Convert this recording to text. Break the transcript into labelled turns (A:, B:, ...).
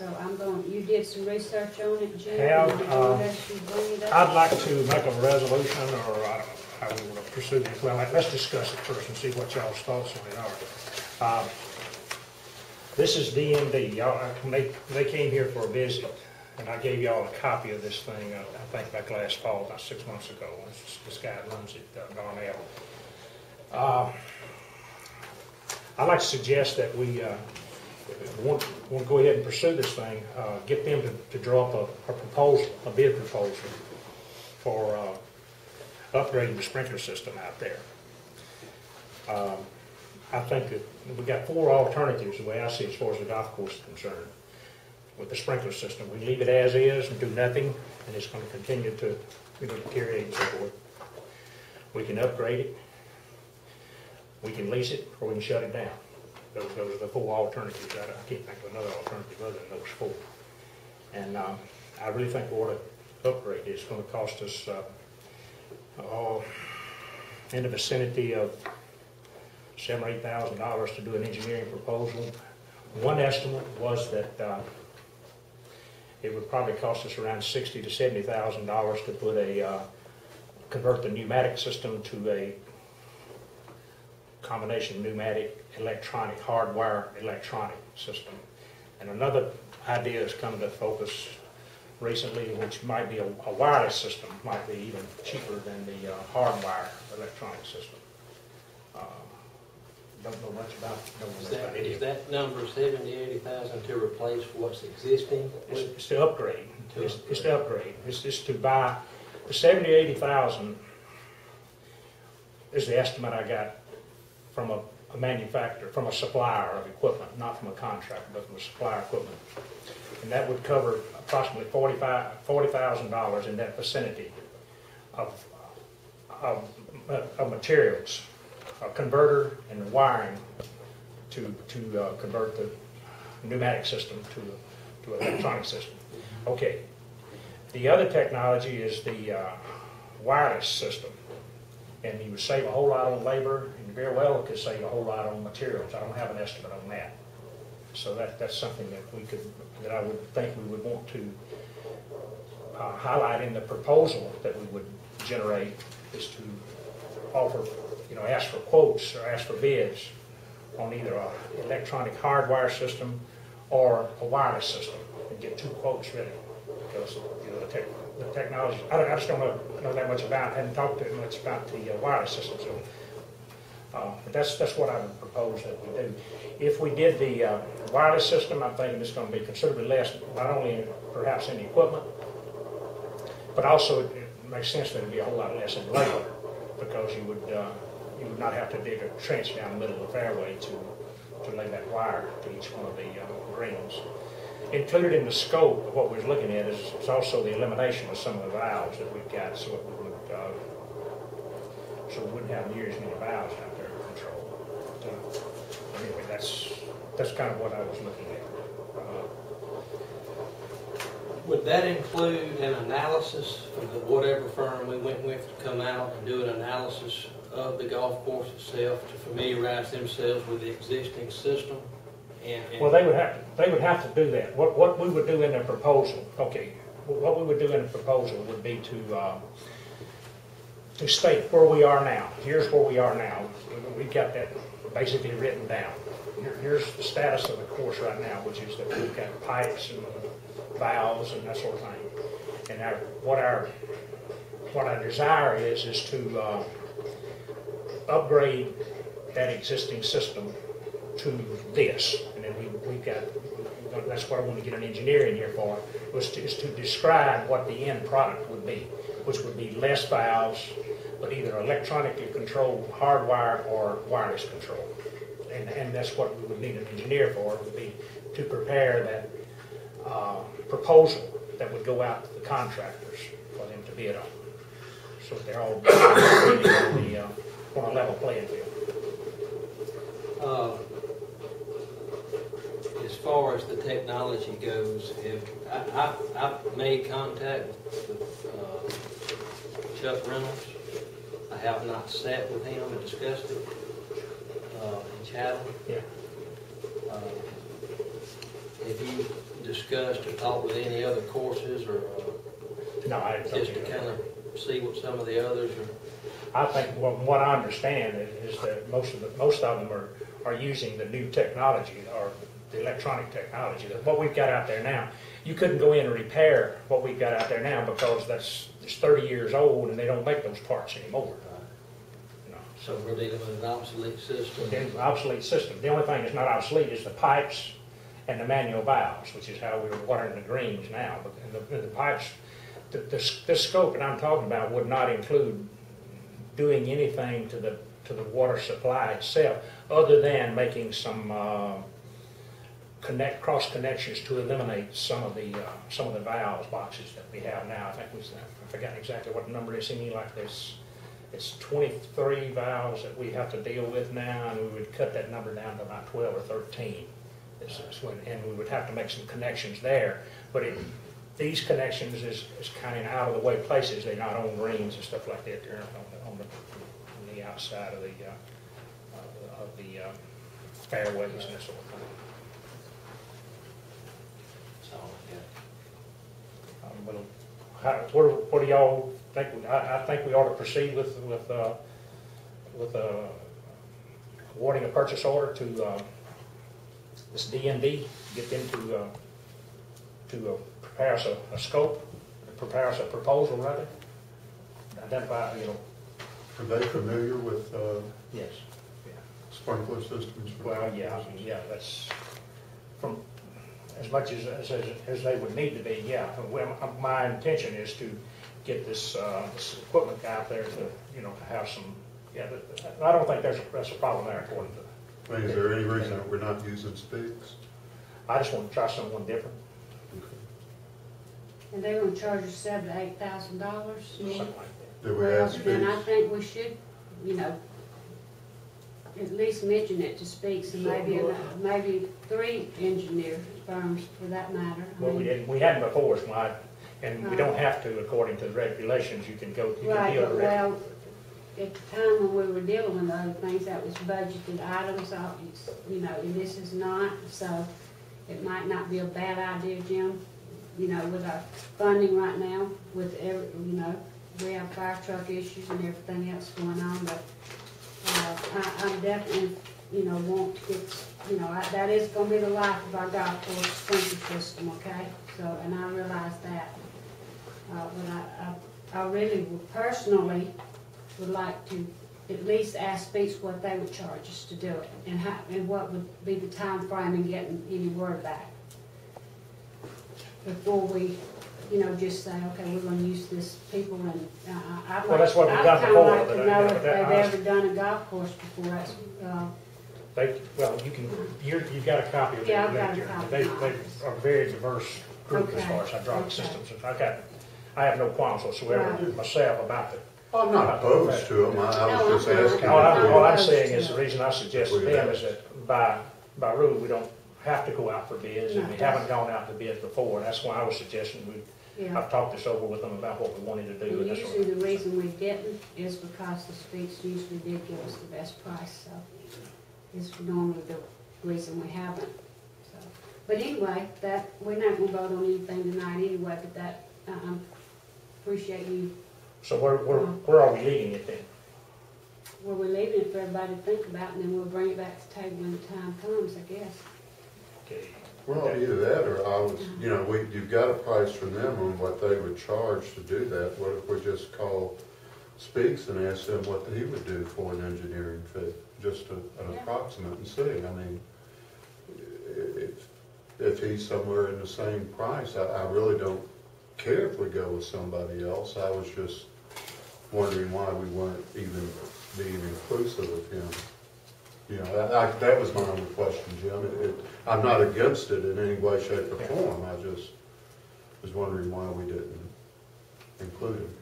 A: So you did some research on it, Jim?
B: Have,
A: Did anyone else you bring it up?
B: I'd like to make a resolution, or I don't know how we want to pursue this. Well, let's discuss it first and see what y'all's thoughts on it are. This is DMD. Y'all, they came here for a visit, and I gave y'all a copy of this thing, I think back last fall, about 6 months ago. This guy runs it, Darnell. I'd like to suggest that we want to go ahead and pursue this thing, get them to draw up a proposal, a bid proposal for upgrading the sprinkler system out there. I think that we got 4 alternatives the way I see it as far as the golf course is concerned. With the sprinkler system, we leave it as is and do nothing, and it's going to continue to deteriorate and so forth. We can upgrade it, we can lease it, or we can shut it down. Those are the 4 alternatives. I can't think of another alternative other than those 4. And I really think we ought to upgrade it. It's going to cost us in the vicinity of $7,000 or $8,000 to do an engineering proposal. One estimate was that it would probably cost us around $60,000 to $70,000 to put convert the pneumatic system to a combination pneumatic electronic, hardwire electronic system. And another idea has come to focus recently, which might be a wireless system, might be even cheaper than the hardwire electronic system. Don't know much about it.
C: Is that number 70,000 to 80,000 to replace what's existing?
B: It's to upgrade. It's to upgrade. It's to buy the 70,000 to 80,000 is the estimate I got from a manufacturer, from a supplier of equipment, not from a contractor, but from a supplier of equipment. And that would cover approximately $40,000 in that vicinity of materials, a converter and wiring to convert the pneumatic system to an electronic system. Okay. The other technology is the wireless system. And you would save a whole lot on labor, and very well could save a whole lot on materials. I don't have an estimate on that. So that's something that I would think we would want to highlight in the proposal that we would generate, is to offer, ask for quotes or ask for bids on either an electronic hardwire system or a wireless system, and get 2 quotes ready. Because the technology, I just don't know that much about. I hadn't talked to much about the wireless system. So, but that's what I would propose that we do. If we did the wireless system, I'm thinking it's going to be considerably less, not only perhaps in the equipment, but also it makes sense that it would be a whole lot less in labor, because you would not have to dig a trench down the middle of the fairway to lay that wire to each one of the greens. Included in the scope of what we're looking at is also the elimination of some of the valves that we've got, so we wouldn't have near as many valves out there to control. Anyway, that's kind of what I was looking at.
C: Would that include an analysis of whatever firm we went with to come out and do an analysis of the golf course itself to familiarize themselves with the existing system?
B: Well, they would have to do that. What we would do in the proposal, okay, what we would do in the proposal would be to state where we are now. Here's where we are now. We've got that basically written down. Here's the status of the course right now, which is that we've got pipes and valves and that sort of thing. And what our desire is to upgrade that existing system to this. And then we've got, that's what I want to get an engineer in here for, is to describe what the end product would be, which would be less valves, but either electronically controlled hardwire or wireless control. And that's what we would need an engineer for, would be to prepare that proposal that would go out to the contractors for them to bid on, so that they're all on a level playing field.
C: As far as the technology goes, I've made contact with Chuck Reynolds. I have not sat with him and discussed it in Chatham.
B: Yeah.
C: Have you discussed or talked with any other courses, or
B: No, I didn't
C: just
B: think
C: to
B: so.
C: kind of see what some of the others are?
B: I think, well, what I understand is that most of them are using the new technology, or the electronic technology. What we've got out there now, you couldn't go in and repair what we've got out there now because it's 30 years old and they don't make those parts anymore. You know,
C: So we're dealing with an obsolete system.
B: It's an obsolete system. The only thing that's not obsolete is the pipes and the manual valves, which is how we're watering the greens now. But the pipes, this scope that I'm talking about would not include doing anything to the water supply itself, other than making some cross connections to eliminate some of the valves boxes that we have now. I think I've forgotten exactly what the number is. Seeming like it's 23 valves that we have to deal with now, and we would cut that number down to about 12 or 13. And we would have to make some connections there. But these connections is kind of in out of the way places. They're not on greens and stuff like that. They're on the outside of the fairways and that sort of thing.
C: That's all I got.
B: What do y'all think? I think we ought to proceed with awarding a purchase order to this D&D, get them to prepare us a scope, prepare us a proposal rather, identify,
D: Are they familiar with
B: yes.
D: sprinkler systems?
B: Well, yeah, that's from as much as they would need to be, yeah. Well, my intention is to get this equipment out there to, have some, I don't think that's a problem there according to.
D: I mean, is there any reason that we're not using speaks?
B: I just want to try something different,
A: And they're gonna charge us $7,000 to $8,000?
B: something like that.
D: Did we
A: Well,
D: ask
A: then I
D: speaks?
A: think we should, at least mention it to Speaks, and maybe 3 engineer firms for that matter. I
B: Well,
A: mean,
B: we hadn't before, and we don't have to according to the regulations. You can
A: Right,
B: deal
A: but
B: direct.
A: well, at the time when we were dealing with other things, that was budgeted items, and this is not, so it might not be a bad idea, Jim, with our funding right now, with we have fire truck issues and everything else going on, but I'm definitely, want to get, that is gonna be the life of our golf course sprinkler system, okay? So, and I realize that. But I really would personally would like to at least ask Speaks what they would charge us to do it, and what would be the time frame in getting any word back. Before we, just say, okay, we're gonna use this people, and I'd
B: Well, that's what we've done
A: kinda
B: before,
A: like
B: but
A: to
B: I-
A: know
B: but
A: if
B: that-
A: they've ever done a golf course before. That's,
B: You've got a copy of
A: Yeah,
B: that.
A: I've got a
B: lecture.
A: copy.
B: They are a very diverse group as
A: Okay.
B: far as hydraulic
A: Okay.
B: systems. I have no qualms whatsoever
A: Right.
B: myself about it.
D: I'm not opposed to them, I was
A: No,
D: just
A: I'm not.
D: asking.
B: All I'm
A: opposed
B: saying
A: to
B: is, the
A: it.
B: reason I suggested them is that by rule, we don't have to go out for bids, and we
A: No.
B: haven't gone out to bids before. That's why I was suggesting
A: yeah.
B: I've talked this over with them about what we wanted to do.
A: And
B: And that's what-
A: usually the reason we didn't is because the Speaks usually did give us the best price, so it's normally the reason we haven't, so. But anyway, we're not gonna vote on anything tonight anyway, but that, appreciate you,
B: So where are we leaving it then?
A: where we're leaving it for everybody to think about, and then we'll bring it back to the table when the time comes, I guess.
B: Okay.
D: Well, either that, or you've got a price from them on what they would charge to do that. What if we just call Speaks and ask them what he would do for an engineering fee? Just an
A: Yeah.
D: approximate and see. I mean, if he's somewhere in the same price, I really don't care if we go with somebody else. I was just wondering why we weren't even being inclusive of him. That was my only question, Jim. I'm not against it in any way, shape, or form. I just was wondering why we didn't include him.